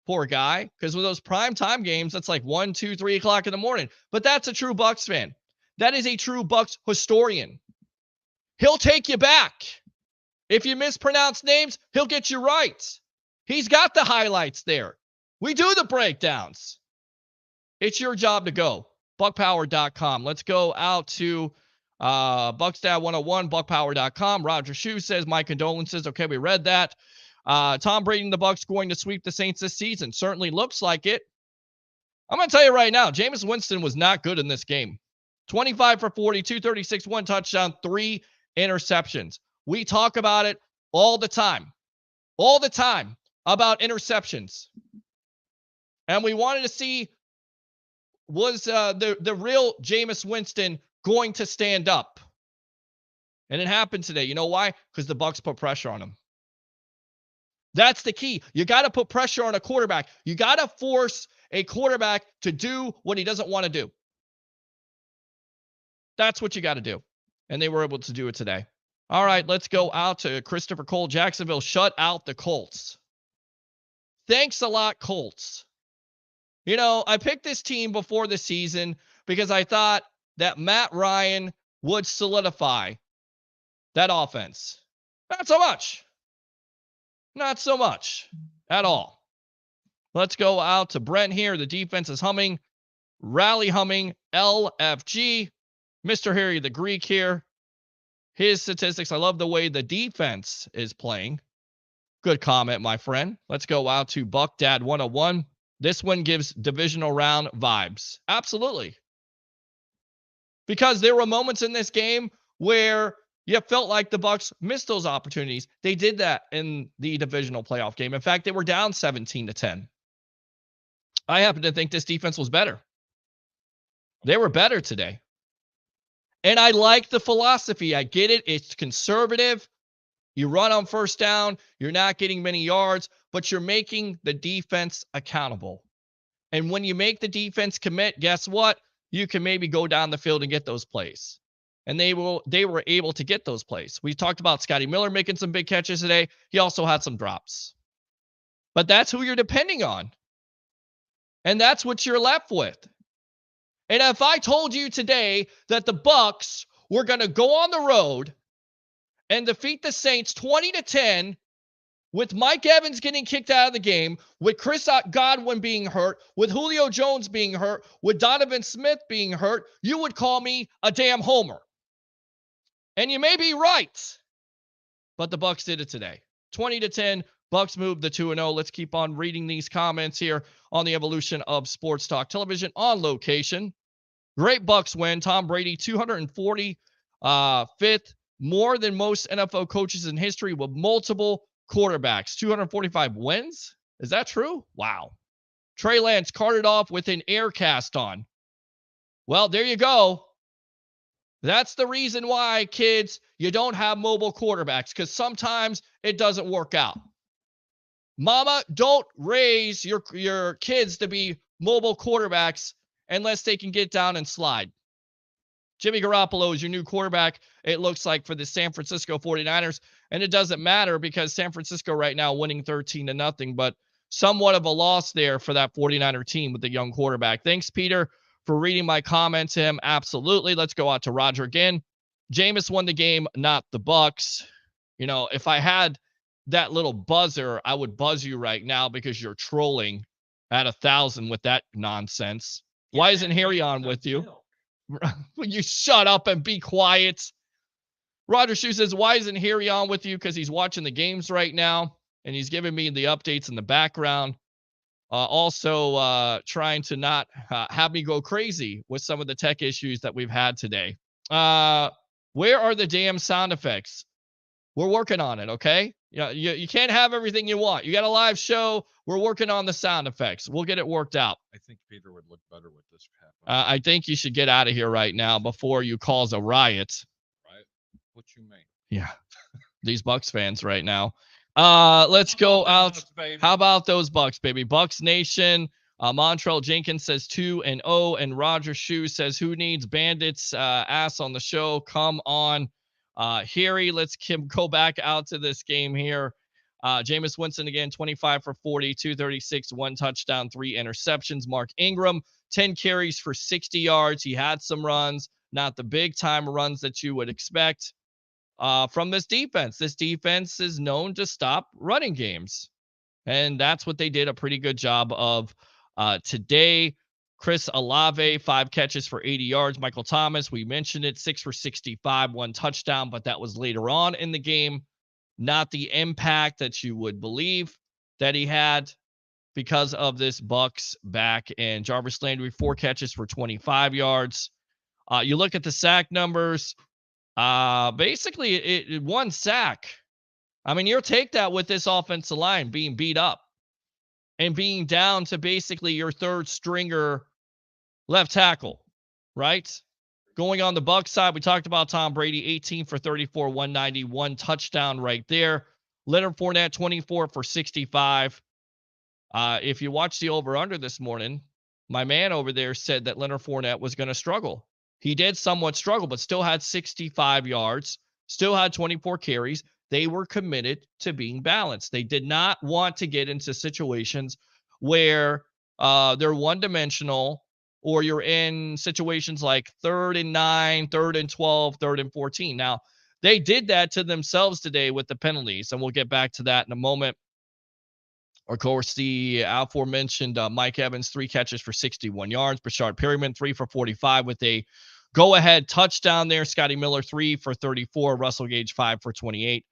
Poor guy. Because with those primetime games, that's like 1, 2, 3 o'clock in the morning. But that's a true Bucs fan. That is a true Bucs historian. He'll take you back. If you mispronounce names, he'll get you right. He's got the highlights there. We do the breakdowns. It's your job to go. Buckpower.com. Let's go out to Bucksdad101, buckpower.com. Roger Shue says, my condolences. Okay, we read that. Tom Brady and the Bucs going to sweep the Saints this season. Certainly looks like it. I'm going to tell you right now, Jameis Winston was not good in this game. 25 for 40, 236, 1 touchdown, 3 interceptions. We talk about it all the time about interceptions. And we wanted to see, was the real Jameis Winston going to stand up? And it happened today. You know why? Because the Bucs put pressure on him. That's the key. You got to put pressure on a quarterback. You got to force a quarterback to do what he doesn't want to do. That's what you got to do. And they were able to do it today. All right, let's go out to Christopher Cole. Jacksonville shut out the Colts. Thanks a lot, Colts. You know, I picked this team before the season because I thought that Matt Ryan would solidify that offense. Not so much. Not so much at all. Let's go out to Brent here. The defense is humming. Rally humming. LFG. Mr. Harry the Greek here. His statistics. I love the way the defense is playing. Good comment, my friend. Let's go out to Buck Dad 101. This one gives divisional round vibes. Absolutely. Because there were moments in this game where you felt like the Bucs missed those opportunities. They did that in the divisional playoff game. In fact, they were down 17-10. I happen to think this defense was better. They were better today. And I like the philosophy. I get it. It's conservative. You run on first down. You're not getting many yards, but you're making the defense accountable. And when you make the defense commit, guess what? You can maybe go down the field and get those plays. And they were able to get those plays. We talked about Scotty Miller making some big catches today. He also had some drops. But that's who you're depending on. And that's what you're left with. And if I told you today that the Bucs were going to go on the road and defeat the Saints 20-10 with Mike Evans getting kicked out of the game, with Chris Godwin being hurt, with Julio Jones being hurt, with Donovan Smith being hurt, you would call me a damn homer. And you may be right. But the Bucs did it today. 20-10, Bucs moved the 2-0. Let's keep on reading these comments here on the evolution of Sports Talk Television on location. Great Bucs win. Tom Brady, 245th, more than most NFL coaches in history with multiple quarterbacks. 245 wins? Is that true? Wow. Trey Lance carted off with an air cast on. Well, there you go. That's the reason why, kids, you don't have mobile quarterbacks, because sometimes it doesn't work out. Mama, don't raise your kids to be mobile quarterbacks unless they can get down and slide. Jimmy Garoppolo is your new quarterback, it looks like, for the San Francisco 49ers. And it doesn't matter because San Francisco right now winning 13-0, but somewhat of a loss there for that 49er team with the young quarterback. Thanks, Peter, for reading my comment to him. Absolutely. Let's go out to Roger again. Jameis won the game, not the Bucs. You know, if I had that little buzzer, I would buzz you right now because you're trolling at 1,000 with that nonsense. Why isn't Harry on with you? Will you shut up and be quiet? Roger Shue says, why isn't Harry on with you? Because he's watching the games right now, and he's giving me the updates in the background. Also trying to not have me go crazy with some of the tech issues that we've had today. Where are the damn sound effects? We're working on it, okay? You can't have everything you want. You got a live show. We're working on the sound effects. We'll get it worked out.
I think Peter would look better with this hat on.
I think you should get out of here right now before you cause a riot.
Right? What you mean?
Yeah. These Bucs fans right now. Let's go out. How about those Bucs, baby? Bucs Nation. Montrell Jenkins says 2-0, and Roger Shue says, who needs Bandits ass on the show? Come on. Harry, let's go back out to this game here. Jameis Winston again, 25 for 40, 236, 1 touchdown, 3 interceptions. Mark Ingram, 10 carries for 60 yards. He had some runs, not the big time runs that you would expect from this defense. This defense is known to stop running games, and that's what they did a pretty good job of today. Chris Olave, 5 catches for 80 yards. Michael Thomas, we mentioned it, 6 for 65, 1 touchdown, but that was later on in the game. Not the impact that you would believe that he had because of this Bucs back. And Jarvis Landry, 4 catches for 25 yards. You look at the sack numbers. Basically, it 1 sack. I mean, you'll take that with this offensive line being beat up and being down to basically your 3rd stringer left tackle, right? Going on the Bucs side, we talked about Tom Brady, 18 for 34, 191 touchdown right there. Leonard Fournette, 24 for 65. If you watch the over-under this morning, my man over there said that Leonard Fournette was going to struggle. He did somewhat struggle, but still had 65 yards, still had 24 carries. They were committed to being balanced. They did not want to get into situations where they're one-dimensional, or you're in situations like 3rd and 9, 3rd and 12, 3rd and 14. Now, they did that to themselves today with the penalties, and we'll get back to that in a moment. Of course, the aforementioned Mike Evans, 3 catches for 61 yards. Brashard Perryman, 3 for 45 with a go-ahead touchdown there. Scotty Miller, 3 for 34. Russell Gage, 5 for 28.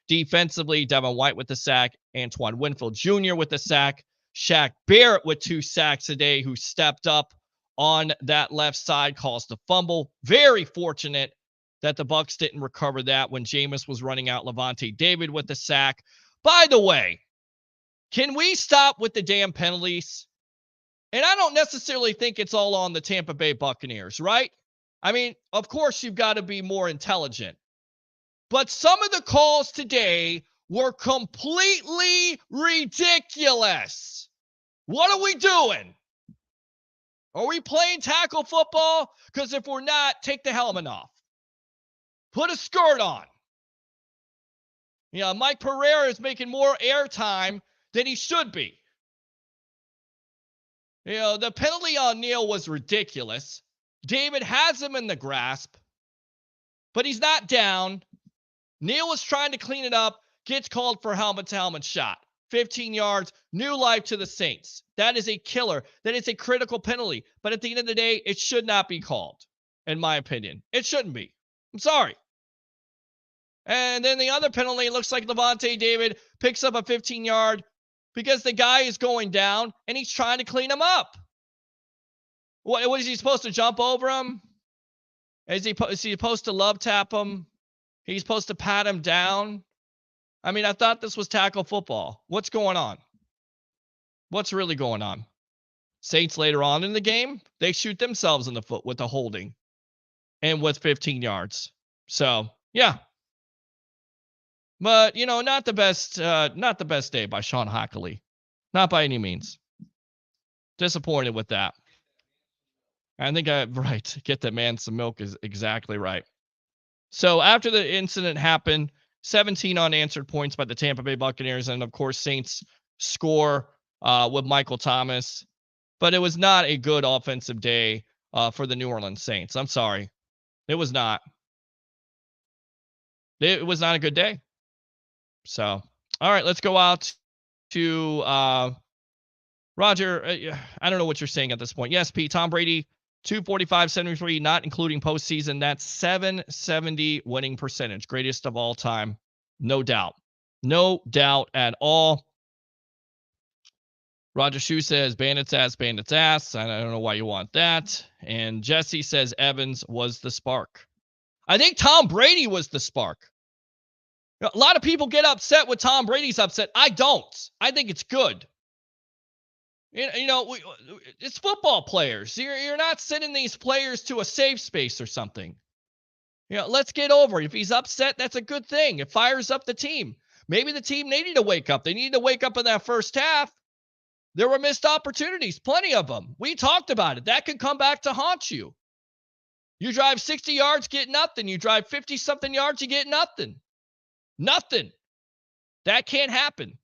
Defensively, Devin White with the sack. Antoine Winfield Jr. with the sack. Shaq Barrett with 2 sacks today, who stepped up on that left side, caused the fumble. Very fortunate that the Bucs didn't recover that when Jameis was running out. Levante David with the sack. By the way, can we stop with the damn penalties? And I don't necessarily think it's all on the Tampa Bay Buccaneers, right? I mean, of course, you've got to be more intelligent. But some of the calls today were completely ridiculous. What are we doing? Are we playing tackle football? Because if we're not, take the helmet off. Put a skirt on. You know, Mike Pereira is making more airtime than he should be. You know, the penalty on Neal was ridiculous. David has him in the grasp, but he's not down. Neal was trying to clean it up, gets called for helmet-to-helmet shot. 15 yards, new life to the Saints. That is a killer. That is a critical penalty. But at the end of the day, it should not be called, in my opinion. It shouldn't be. I'm sorry. And then the other penalty, it looks like Levante David picks up a 15-yard because the guy is going down and he's trying to clean him up. What is he supposed to jump over him? Is he supposed to love tap him? He's supposed to pat him down? I mean, I thought this was tackle football. What's going on? What's really going on? Saints later on in the game, they shoot themselves in the foot with the holding and with 15 yards. So, yeah. But, you know, not the best day by Sean Hockley. Not by any means. Disappointed with that. I think right. Get that man some milk is exactly right. So after the incident happened, 17 unanswered points by the Tampa Bay Buccaneers. And of course, Saints score with Michael Thomas. But it was not a good offensive day for the New Orleans Saints. I'm sorry. It was not. It was not a good day. So, all right, let's go out to Roger. I don't know what you're saying at this point. Yes, Pete, Tom Brady, 245, 73, not including postseason. That's 770 winning percentage. Greatest of all time. No doubt. No doubt at all. Roger Shue says, bandits ass, bandits ass. I don't know why you want that. And Jesse says Evans was the spark. I think Tom Brady was the spark. A lot of people get upset when Tom Brady's upset. I don't. I think it's good. You know, it's football players. You're not sending these players to a safe space or something. You know, let's get over it. If he's upset, that's a good thing. It fires up the team. Maybe the team needed to wake up. They needed to wake up in that first half. There were missed opportunities, plenty of them. We talked about it. That could come back to haunt you. You drive 60 yards, get nothing. You drive 50-something yards, you get nothing. Nothing. That can't happen.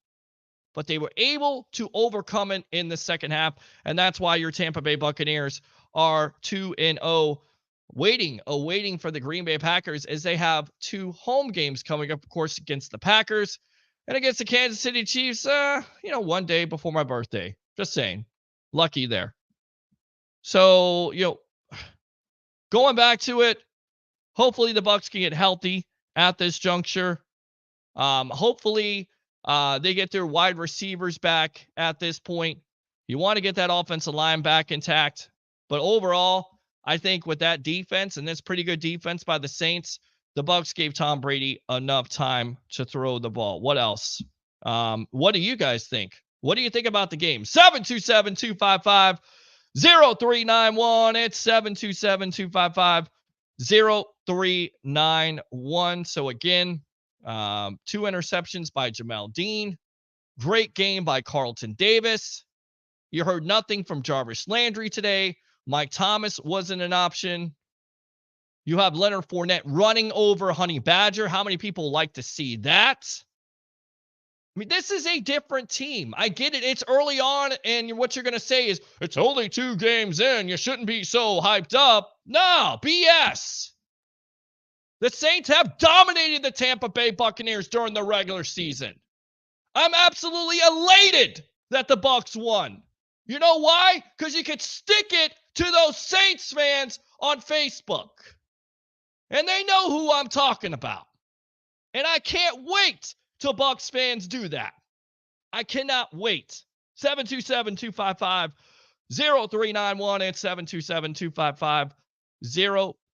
But they were able to overcome it in the second half, and that's why your Tampa Bay Buccaneers are 2-0, awaiting for the Green Bay Packers as they have 2 home games coming up, of course, against the Packers and against the Kansas City Chiefs, one day before my birthday. Just saying. Lucky there. So, going back to it, hopefully the Bucs can get healthy at this juncture. Hopefully they get their wide receivers back at this point. You want to get that offensive line back intact. But overall, I think with that defense and this pretty good defense by the Saints, the Bucs gave Tom Brady enough time to throw the ball. What else? What do you guys think? What do you think about the game? 727-255-0391. It's 727-255-0391. So again, 2 interceptions by Jamel Dean. Great game by Carlton Davis. You heard nothing from Jarvis Landry today. Mike Thomas wasn't an option. You have Leonard Fournette running over Honey Badger. How many people like to see that? I mean, this is a different team. I get it. It's early on, and what you're going to say is, it's only 2 games in. You shouldn't be so hyped up. No, BS. The Saints have dominated the Tampa Bay Buccaneers during the regular season. I'm absolutely elated that the Bucs won. You know why? Because you could stick it to those Saints fans on Facebook. And they know who I'm talking about. And I can't wait till Bucs fans do that. I cannot wait. 727-255-0391 and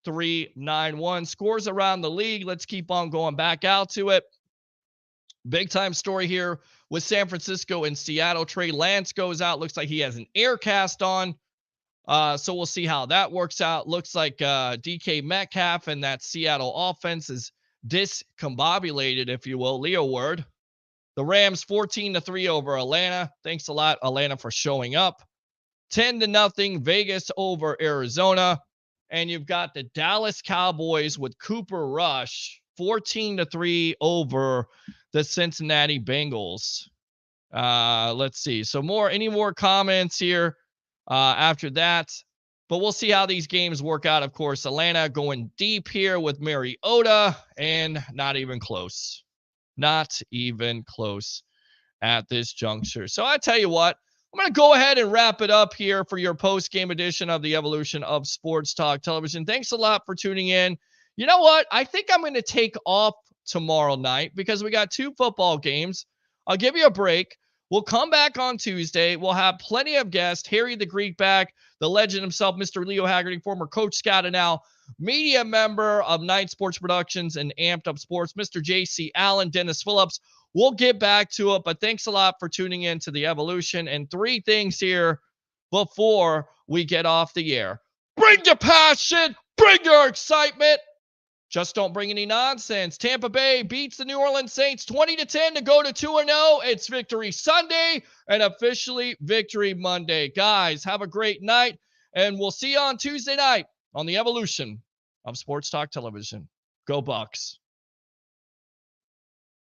727-255-0391. Scores around the league. Let's keep on going back out to it. Big time story here with San Francisco and Seattle. Trey Lance goes out. Looks like he has an air cast on. So we'll see how that works out. Looks like DK Metcalf and that Seattle offense is discombobulated, if you will. Leo word. The Rams 14-3 over Atlanta. Thanks a lot, Atlanta, for showing up. 10-0 Vegas over Arizona. And you've got the Dallas Cowboys with Cooper Rush 14-3 over the Cincinnati Bengals. Let's see. So any more comments here after that? But we'll see how these games work out. Of course, Atlanta going deep here with Mariota, and not even close. Not even close at this juncture. So I tell you what, I'm going to go ahead and wrap it up here for your post-game edition of the Evolution of Sports Talk Television. Thanks a lot for tuning in. You know what? I think I'm going to take off tomorrow night because we got 2 football games. I'll give you a break. We'll come back on Tuesday. We'll have plenty of guests. Harry the Greek back, the legend himself, Mr. Leo Haggerty, former Coach Scout and now media member of Night Sports Productions and Amped Up Sports, Mr. J.C. Allen, Dennis Phillips. We'll get back to it, but thanks a lot for tuning in to the Evolution. And 3 things here before we get off the air. Bring your passion. Bring your excitement. Just don't bring any nonsense. Tampa Bay beats the New Orleans Saints 20-10 to go to 2-0. It's Victory Sunday and officially Victory Monday. Guys, have a great night, and we'll see you on Tuesday night on the Evolution of Sports Talk Television. Go Bucs.